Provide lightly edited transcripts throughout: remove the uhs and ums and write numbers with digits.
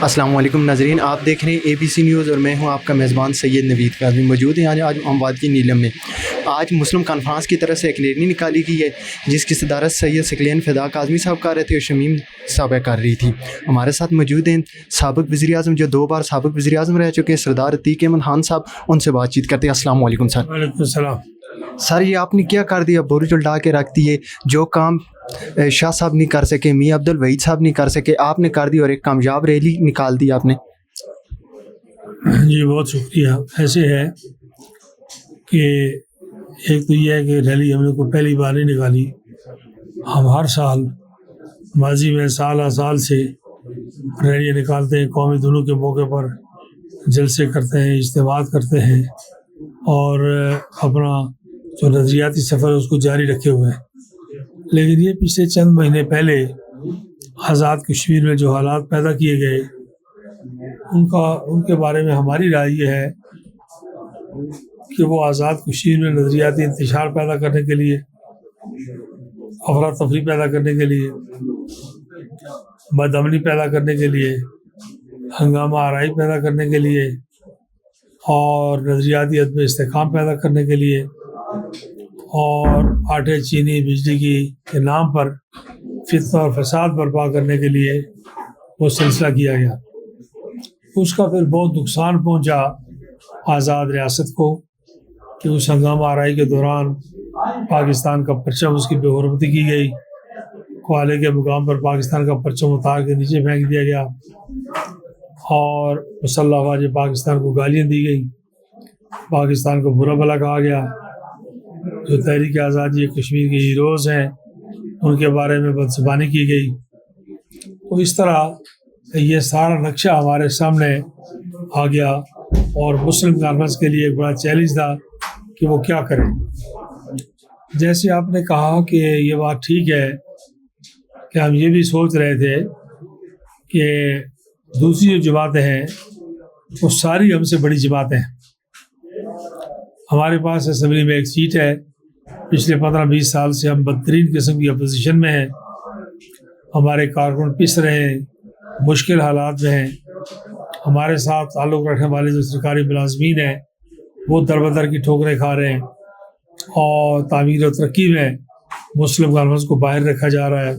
السلام علیکم ناظرین، آپ دیکھ رہے ہیں اے بی سی نیوز اور میں ہوں آپ کا میزبان سید نوید قاضمی۔ موجود ہیں آج اموات کی نیلم میں۔ آج مسلم کانفرنس کی طرف سے ایک ریلی نکالی گئی ہے جس کی صدارت سید ثقلین فدا کاظمی صاحب کر رہے تھے اور شمیم صاحبہ کر رہی تھی۔ ہمارے ساتھ موجود ہیں سابق وزیر اعظم جو 2 بار سابق وزیر اعظم رہ چکے ہیں، سردار عتیق احمد خان صاحب، ان سے بات چیت کرتے ہیں۔ السلام علیکم سر۔ وعلیکم السلام۔ سر، یہ آپ نے کیا کر دیا؟ برج الٹا کے رکھ دیے۔ جو کام شاہ صاحب نہیں کر سکے، میاں عبد الوحید صاحب نہیں کر سکے، آپ نے کر دی اور ایک کامیاب ریلی نکال دی آپ نے۔ جی بہت شکریہ۔ ایسے ہے کہ ایک تو یہ ہے کہ ریلی ہم نے کو پہلی بار نہیں نکالی، ہم ہر سال ماضی میں سال سے ریلیاں نکالتے ہیں، قومی دنوں کے موقع پر جلسے کرتے ہیں، اجتماعات کرتے ہیں اور اپنا جو نظریاتی سفر ہے اس کو جاری رکھے ہوئے ہیں۔ لیکن یہ پچھلے چند مہینے پہلے آزاد کشمیر میں جو حالات پیدا کیے گئے ان کے بارے میں ہماری رائے یہ ہے کہ وہ آزاد کشمیر میں نظریاتی انتشار پیدا کرنے کے لیے، افراتفری پیدا کرنے کے لیے، بدامنی پیدا کرنے کے لیے، ہنگامہ آرائی پیدا کرنے کے لیے اور نظریاتی عدم استحکام پیدا کرنے کے لیے اور آٹے چینی بجلی کے نام پر فتنہ اور فساد برپا کرنے کے لیے وہ سلسلہ کیا گیا۔ اس کا پھر بہت نقصان پہنچا آزاد ریاست کو کہ اس ہنگامہ آرائی کے دوران پاکستان کا پرچم، اس کی بے حرمتی کی گئی، کوالے کے مقام پر پاکستان کا پرچم اتار کے نیچے پھینک دیا گیا اور مسلح افواج پاکستان کو گالیاں دی گئی، پاکستان کو برا بھلا کہا گیا۔ جو تحریک آزادی کشمیر کے ہیروز ہیں ان کے بارے میں بدزبانی کی گئی۔ تو اس طرح یہ سارا نقشہ ہمارے سامنے آ گیا اور مسلم کانفرنس کے لیے ایک بڑا چیلنج تھا کہ وہ کیا کریں۔ جیسے آپ نے کہا کہ یہ بات ٹھیک ہے کہ ہم یہ بھی سوچ رہے تھے کہ دوسری جو جماعتیں ہیں وہ ساری ہم سے بڑی جماعتیں ہیں۔ ہمارے پاس اسمبلی میں ایک سیٹ ہے، پچھلے 15-20 سال سے ہم بدترین قسم کی اپوزیشن میں ہیں، ہمارے کارکن پس رہے ہیں، مشکل حالات میں ہیں، ہمارے ساتھ تعلق رکھنے والے جو سرکاری ملازمین ہیں وہ در کی ٹھوکریں کھا رہے ہیں اور تعمیر و ترقی میں مسلم کانفرنس کو باہر رکھا جا رہا ہے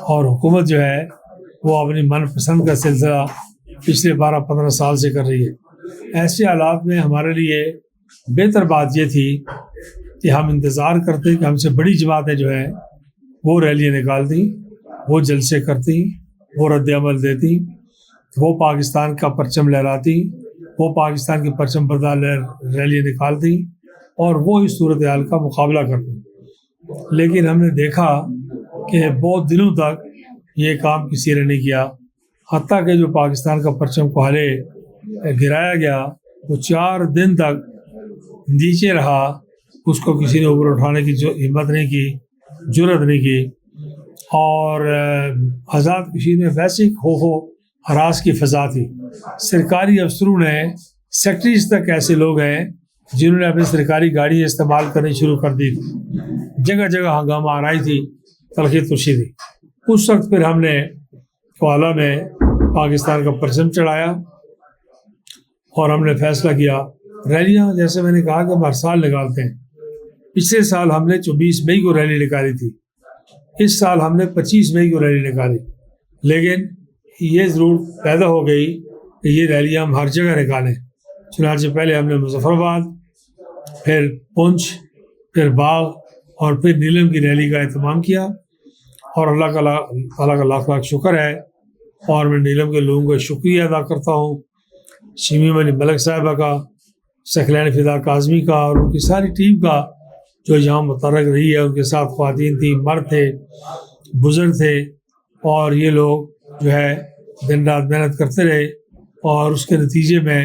اور حکومت جو ہے وہ اپنی من پسند کا سلسلہ پچھلے 12-15 سال سے کر رہی ہے۔ ایسے حالات میں ہمارے لیے بہتر بات یہ تھی کہ ہم انتظار کرتے کہ ہم سے بڑی جماعتیں جو ہیں وہ ریلیاں نکالتی، وہ جلسے کرتی، وہ رد عمل دیتی، وہ پاکستان کا پرچم لہراتی، وہ پاکستان کی پرچم بردار ریلیاں نکالتی اور وہ اس صورتحال کا مقابلہ کرتی۔ لیکن ہم نے دیکھا کہ بہت دنوں تک یہ کام کسی نے نہیں کیا، حتیٰ کہ جو پاکستان کا پرچم کوہلے گرایا گیا وہ 4 دن تک نیچے رہا، اس کو کسی نے اوپر اٹھانے کی ہمت نہیں کی، جرت نہیں کی۔ اور آزاد کشمیر میں ویسے خوف و ہراس کی فضا تھی۔ سرکاری افسروں نے، سیکٹریز تک ایسے لوگ ہیں جنہوں نے اپنی سرکاری گاڑی استعمال کرنی شروع کر دی تھی، جگہ جگہ ہنگامہ آرائی تھی، تلخی ترشی تھی۔ اس وقت پھر ہم نے کوالہ میں پاکستان کا پرچم چڑھایا اور ہم نے فیصلہ کیا ریلیاں، جیسے میں نے کہا کہ ہم ہر سال نکالتے ہیں۔ پچھلے سال ہم نے 24 مئی کو ریلی نکالی تھی، اس سال ہم نے 25 مئی کو ریلی نکالی، لیکن یہ ضرور پیدا ہو گئی کہ یہ ریلیاں ہم ہر جگہ نکالیں۔ چنانچہ پہلے ہم نے مظفر آباد، پھر پونچھ، پھر باغ اور پھر نیلم کی ریلی کا اہتمام کیا اور اللہ تعالیٰ کا لاکھ لاکھ شکر ہے اور میں نیلم کے لوگوں کا شکریہ ادا کرتا ہوں، شمیم علی ملک صاحبہ کا، ثقلین فدا کاظمی کا اور ان کی ساری ٹیم کا جو یہاں متحرک رہی ہے۔ ان کے ساتھ خواتین تھیں، مرد تھے، بزرگ تھے اور یہ لوگ جو ہے دن رات محنت کرتے رہے اور اس کے نتیجے میں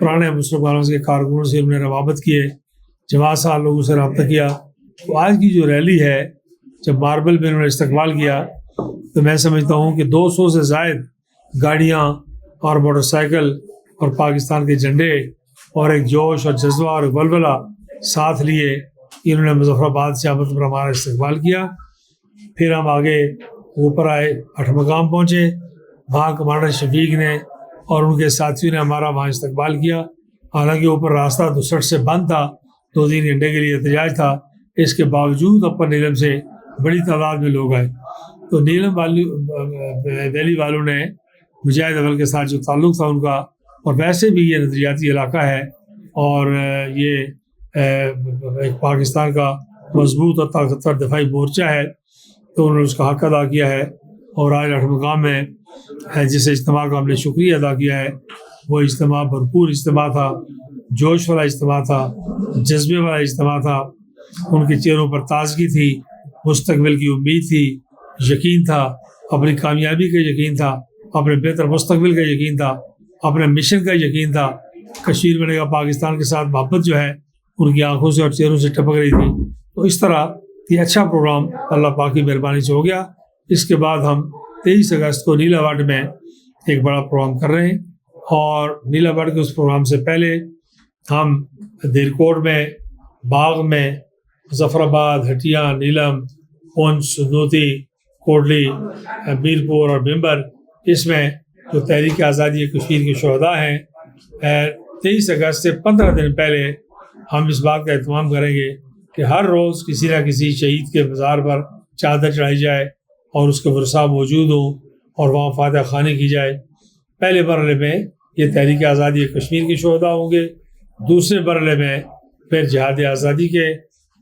پرانے مسلم کانفرنس کے کارکنوں سے انہوں نے روابط کیے، جماعت صاحب لوگوں سے رابطہ کیا۔ تو آج کی جو ریلی ہے، جب ماربل میں انہوں نے استقبال کیا تو میں سمجھتا ہوں کہ 200 سے زائد گاڑیاں اور موٹر سائیکل اور پاکستان کے جھنڈے اور ایک جوش اور جذبہ اور ولولہ ساتھ لیے انہوں نے مظفر آباد سے آمد پر ہمارا استقبال کیا۔ پھر ہم آگے اوپر آئے، 8 مقام پہنچے، وہاں کمانڈر شفیق نے اور ان کے ساتھیوں نے ہمارا وہاں استقبال کیا. حالانکہ اوپر راستہ 62 سے بند تھا, 2-3 گھنٹے کے لیے احتجاج تھا, اس کے باوجود اپر نیلم سے بڑی تعداد میں لوگ آئے. تو نیلم ویلی والوں نے مجاہد اول کے ساتھ جو تعلق تھا ان کا, اور ویسے بھی یہ نظریاتی علاقہ ہے اور یہ ایک پاکستان کا مضبوط اور طاقتور دفاعی مورچہ ہے, تو انہوں نے اس کا حق ادا کیا ہے. اور آج اٹھمقام میں جس اجتماع کا ہم نے شکریہ ادا کیا ہے, وہ اجتماع بھرپور اجتماع تھا, جوش والا اجتماع تھا, جذبے والا اجتماع تھا. ان کے چہروں پر تازگی تھی, مستقبل کی امید تھی, یقین تھا, اپنی کامیابی کا یقین تھا, اپنے بہتر مستقبل کا یقین تھا, اپنے مشن کا یقین تھا. کشمیر میں کا پاکستان کے ساتھ محبت جو ہے ان کی آنکھوں سے اور چہروں سے ٹپک رہی تھی. تو اس طرح یہ اچھا پروگرام اللہ پاک کی مہربانی سے ہو گیا. اس کے بعد ہم 23 اگست کو نیلا واٹ میں ایک بڑا پروگرام کر رہے ہیں, اور نیلا واٹ کے اس پروگرام سے پہلے ہم دیر کوٹ میں, باغ میں, مظفر آباد, ہٹیا, نیلم, پونچھ, سنوتی, کوٹلی, میرپور اور بمبر, اس میں جو تحریک آزادی کشمیر کے شہداء ہیں, 23 اگست سے 15 دن پہلے ہم اس بات کا اہتمام کریں گے کہ ہر روز کسی نہ کسی شہید کے مزار پر چادر چڑھائی جائے اور اس کے ورثاء موجود ہوں اور وہاں فاتح خوانی کی جائے. پہلے مرحلے میں یہ تحریک آزادی کشمیر کے شہداء ہوں گے, دوسرے مرحلے میں پھر جہاد آزادی کے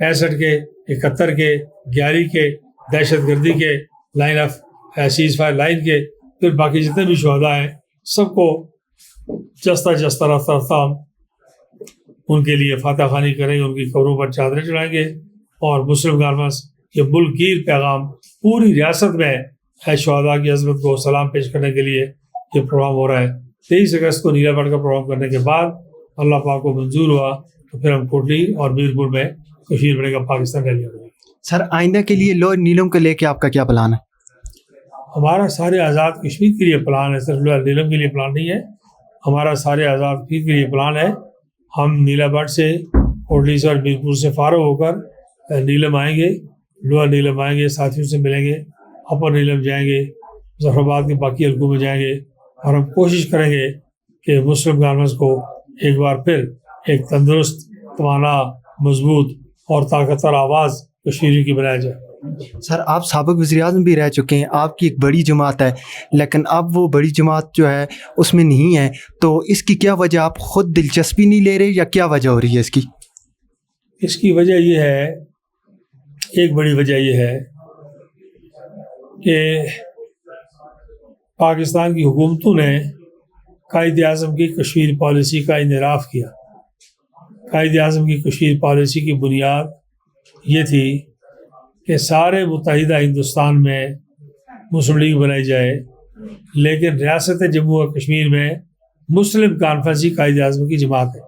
65 کے, 71 کے, 11 کے, دہشت گردی کے, line of cease fire line کے, پھر باقی جتنے بھی شہداء ہیں سب کو جستہ رفتہ رفتہ ان کے لیے فاتح خوانی کریں گے, ان کی قبروں پر چادریں چڑھائیں گے. اور مسلم کانفرنس یہ ملک گیر پیغام پوری ریاست میں شہداء کی عظمت کو سلام پیش کرنے کے لیے یہ پروگرام ہو رہا ہے. 23 اگست کو نیلا واٹ کا پروگرام کرنے کے بعد اللہ پاک کو منظور ہوا تو پھر ہم کوٹلی اور میرپور میں کشمیر بنے گا پاکستان ریلی ہوگی. سر آئندہ کے لیے لوئر نیلم کو لے کے آپ کا کیا پلان ہے؟ ہمارا سارے آزاد کشمیر کے لیے پلان ہے, صرف لوئر نیلم کے لیے پلان نہیں ہے. ہمارا سارے آزاد کشمیر کے لیے پلان ہے. ہم نیلا واٹ سے, کوٹلی سے اور میرپور سے فارغ ہو کر نیلم آئیں گے, لوئر نیلم آئیں گے, ساتھیوں سے ملیں گے, اپر نیلم جائیں گے, مظفر آباد کے باقی حلقوں میں جائیں گے, اور ہم کوشش کریں گے کہ مسلم کانفرنس کو ایک بار پھر ایک تندرست, توانا, مضبوط اور طاقتور آواز کشمیریوں کی بنایا جائے. سر آپ سابق وزیر اعظم بھی رہ چکے ہیں, آپ کی ایک بڑی جماعت ہے, لیکن اب وہ بڑی جماعت جو ہے اس میں نہیں ہے, تو اس کی کیا وجہ, آپ خود دلچسپی نہیں لے رہے یا کیا وجہ ہو رہی ہے اس کی؟ اس کی وجہ یہ ہے, ایک بڑی وجہ یہ ہے کہ پاکستان کی حکومتوں نے قائد اعظم کی کشمیر پالیسی کا انحراف کیا. قائد اعظم کی کشمیر پالیسی کی بنیاد یہ تھی کہ سارے متحدہ ہندوستان میں مسلم لیگ بنائی جائے, لیکن ریاست جموں و کشمیر میں مسلم کانفرنس ہی قائد اعظم کی جماعت ہے.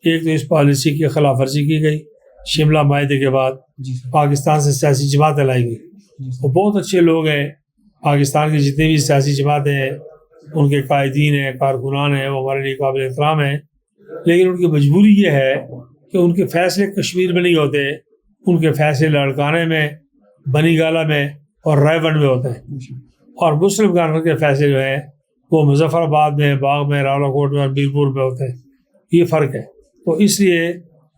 ایک تو اس پالیسی کی خلاف ورزی کی گئی, شملہ معاہدے کے بعد پاکستان سے سیاسی جماعتیں لائی گئی. وہ بہت اچھے لوگ ہیں, پاکستان کی جتنی بھی سیاسی جماعتیں ہیں ان کے قائدین ہیں, کارکنان ہیں, وہ ہمارے لیے قابل احترام ہیں, لیکن ان کی مجبوری یہ ہے کہ ان کے فیصلے کشمیر میں نہیں ہوتے, ان کے فیصلے لاڑکانے میں, بنی گالہ میں اور رائے ونڈ میں ہوتے ہیں. اور مسلم کانفرنس کے فیصلے جو ہیں وہ مظفر آباد میں, باغ میں, راولا کوٹ میں اور میرپور میں ہوتے ہیں. یہ فرق ہے. تو اس لیے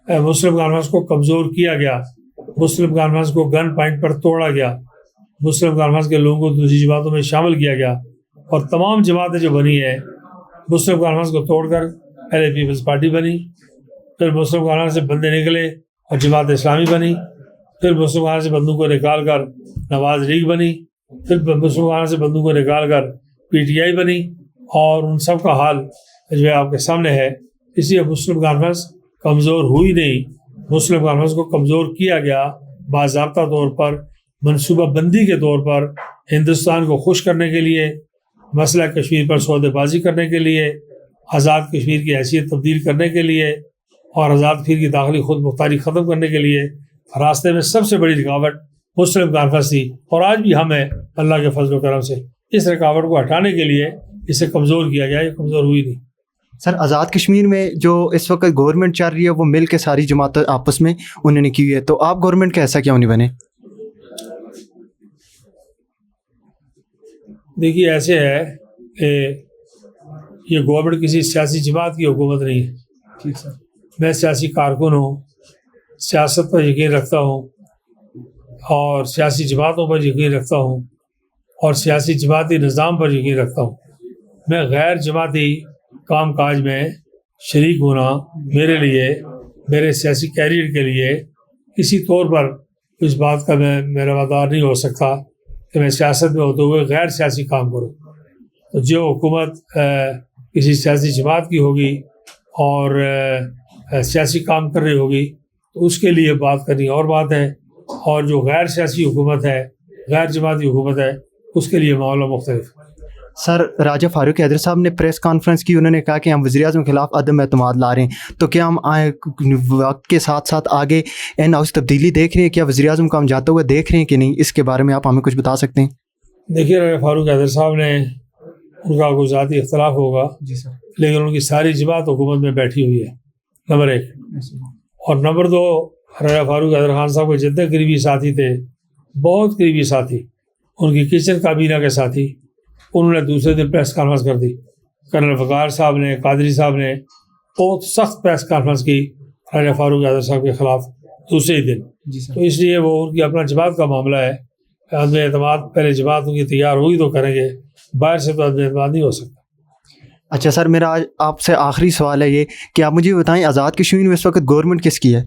مسلم کانفرنس کو کمزور کیا گیا, مسلم کانفرنس کو گن پوائنٹ پر توڑا گیا, مسلم کانفرنس کے لوگوں کو دوسری جماعتوں میں شامل کیا گیا, اور تمام جماعتیں جو بنی ہیں مسلم کانفرنس کو توڑ کر پہلے پیپلز پارٹی بنی, پھر مسلم کانفرنس سے بندے نکلے اور جماعت اسلامی بنی, پھر مسلم کانفرنس سے بندوں کو نکال کر نواز لیگ بنی, پھر مسلم کانفرنس سے بندوں کو نکال کر پی ٹی آئی بنی, اور ان سب کا حال جو ہے آپ کے سامنے ہے. اس لیے مسلم کانفرنس کمزور ہوئی نہیں, مسلم کانفرنس کو کمزور کیا گیا باضابطہ طور پر, منصوبہ بندی کے طور پر, ہندوستان کو خوش کرنے کے لیے, مسئلہ کشمیر پر سودے بازی کرنے کے لیے, آزاد کشمیر کی حیثیت تبدیل کرنے کے لیے, اور آزاد کشمیر کی داخلی خود مختاری ختم کرنے کے لیے. راستے میں سب سے بڑی رکاوٹ مسلم کانفرنس تھی, اور آج بھی ہم ہیں اللہ کے فضل و کرم سے. اس رکاوٹ کو ہٹانے کے لیے اسے کمزور کیا گیا, یہ کمزور ہوئی نہیں. سر آزاد کشمیر میں جو اس وقت گورنمنٹ چل رہی ہے وہ مل کے ساری جماعت آپس میں انہوں نے کی ہے, تو آپ گورنمنٹ کا ایسا کیوں نہیں بنے؟ دیکھیے ایسے ہے کہ یہ گورنمنٹ کسی سیاسی جماعت کی حکومت نہیں ہے. ٹھیک سر. میں سیاسی کارکن ہوں, سیاست پر یقین رکھتا ہوں اور سیاسی جماعتوں پر یقین رکھتا ہوں اور سیاسی جماعتی نظام پر یقین رکھتا ہوں. میں غیر جماعتی کام کاج میں شریک ہونا میرے لیے, میرے سیاسی کیریئر کے لیے کسی طور پر اس بات کا میں روادار نہیں ہو سکتا کہ میں سیاست میں ہوتے ہوئے غیر سیاسی کام کروں. تو جو حکومت کسی سیاسی جماعت کی ہوگی اور سیاسی کام کر رہی ہوگی تو اس کے لیے بات کرنی اور بات ہے, اور جو غیر سیاسی حکومت ہے, غیر جماعتی حکومت ہے, اس کے لیے معاملہ مختلف. سر راجہ فاروق حیدر صاحب نے پریس کانفرنس کی, انہوں نے کہا کہ ہم وزیر اعظم کے خلاف عدم اعتماد لا رہے ہیں, تو کیا ہم وقت کے ساتھ ساتھ آگے ان ہاؤس تبدیلی دیکھ رہے ہیں, کیا وزیر اعظم کو ہم جاتے ہوئے دیکھ رہے ہیں کہ نہیں؟ اس کے بارے میں آپ ہمیں کچھ بتا سکتے ہیں؟ دیکھیے راجہ فاروق حیدر صاحب نے, ان کا کوئی ذاتی اختلاف ہوگا جی سر, لیکن ان کی ساری جماعت حکومت میں بیٹھی ہوئی ہے, نمبر 1. اور نمبر 2, راجہ فاروق حیدر خان صاحب کے جتنے قریبی ساتھی تھے, بہت قریبی ساتھی, ان کی کچن کابینہ کے ساتھی, انہوں نے دوسرے دن پریس کانفرنس کر دی. کرنل وقار صاحب نے, قادری صاحب نے بہت سخت پریس کانفرنس کی راجہ فاروق حیدر صاحب کے خلاف دوسرے ہی دن. تو اس لیے وہ ان کی اپنا جماعت کا معاملہ ہے. عدم اعتماد پہلے جماعت ان کی تیار ہوگی تو کریں گے, باہر سے تو عدم اعتماد نہیں ہو سکتا. اچھا سر, میرا آج آپ سے آخری سوال ہے یہ کہ آپ مجھے بتائیں آزاد کشمیر میں اس وقت گورنمنٹ کس کی ہے؟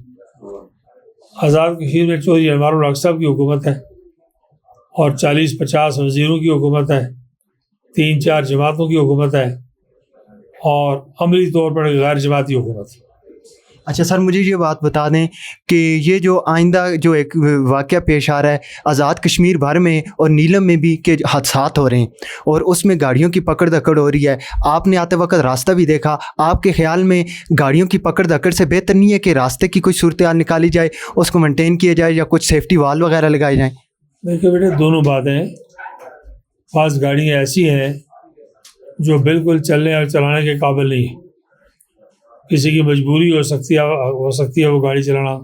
آزاد کشمیر میں چودھری انوار الحق صاحب کی حکومت ہے اور 40-50 وزیروں کی حکومت ہے, 3-4 جماعتوں کی حکومت ہے اور عملی طور پر غیر جماعتی حکومت. اچھا سر, مجھے یہ بات بتا دیں کہ یہ جو آئندہ جو ایک واقعہ پیش آ رہا ہے آزاد کشمیر بھر میں اور نیلم میں بھی کہ حادثات ہو رہے ہیں اور اس میں گاڑیوں کی پکڑ دکڑ ہو رہی ہے, آپ نے آتے وقت راستہ بھی دیکھا, آپ کے خیال میں گاڑیوں کی پکڑ دکڑ سے بہتر نہیں ہے کہ راستے کی کوئی صورتحال نکالی جائے, اس کو مینٹین کیا جائے یا کچھ سیفٹی وال وغیرہ لگائے جائیں؟ دیکھیے بیٹے, دونوں باتیں. بعض گاڑیاں ایسی ہیں جو بالکل چلنے اور چلانے کے قابل نہیں ہیں. کسی کی مجبوری ہو سکتی ہے وہ گاڑی چلانا,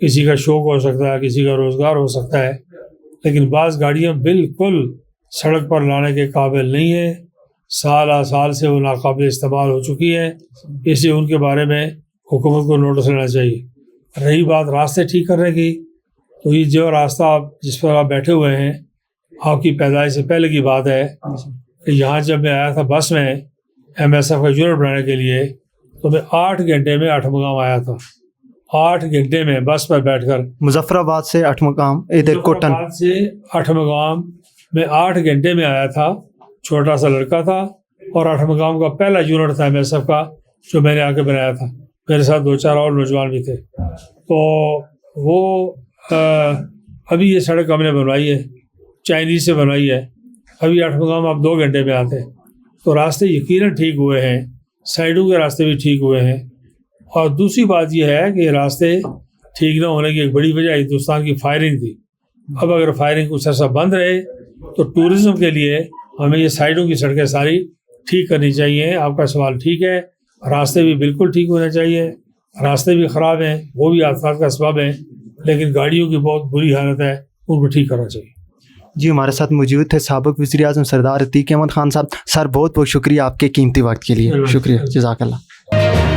کسی کا شوق ہو سکتا ہے, کسی کا روزگار ہو سکتا ہے, لیکن بعض گاڑیاں بالکل سڑک پر لانے کے قابل نہیں ہیں, سال سے وہ ناقابل استعمال ہو چکی ہیں. اس لیے ان کے بارے میں حکومت کو نوٹس لینا چاہیے. رہی بات راستے ٹھیک کرنے کی, تو یہ جو راستہ آپ جس پر آپ بیٹھے ہوئے ہیں, آپ کی پیدائش سے پہلے کی بات ہے کہ یہاں جب میں آیا تھا بس میں MSF کا یونٹ بنانے کے لیے, تو میں 8 گھنٹے میں 8 مقام آیا تھا. 8 گھنٹے میں بس پر بیٹھ کر مظفر آباد سے 8 مقام, ادھر کوٹن سے 8 مقام میں 8 گھنٹے میں آیا تھا. چھوٹا سا لڑکا تھا اور 8 مقام کا پہلا یونٹ تھا MSF کا جو میں نے آ کے بنایا تھا. میرے ساتھ 2-4 اور نوجوان بھی تھے. تو وہ ابھی یہ سڑک ہم نے بنوائی ہے, چائنیز سے بنوائی ہے. ابھی 8 مقام آپ 2 گھنٹے میں آتے ہیں. تو راستے یقیناً ٹھیک ہوئے ہیں, سائڈوں کے راستے بھی ٹھیک ہوئے ہیں. اور دوسری بات یہ ہے کہ راستے ٹھیک نہ ہونے کی ایک بڑی وجہ ہندوستان کی فائرنگ تھی. اب اگر فائرنگ کچھ عرصہ بند رہے تو ٹورزم کے لیے ہمیں یہ سائڈوں کی سڑکیں ساری ٹھیک کرنی چاہیے. آپ کا سوال ٹھیک ہے, راستے بھی بالکل ٹھیک ہونے چاہیے. راستے بھی خراب ہیں, وہ بھی حادثات کا سبب ہیں, لیکن گاڑیوں کی بہت بری حالت ہے, ان کو ٹھیک کرنا چاہیے. جی, ہمارے ساتھ موجود تھے سابق وزیر اعظم سردار عتیق احمد خان صاحب. سر بہت بہت شکریہ آپ کے قیمتی وقت کے لیے. شکریہ, جزاک اللہ.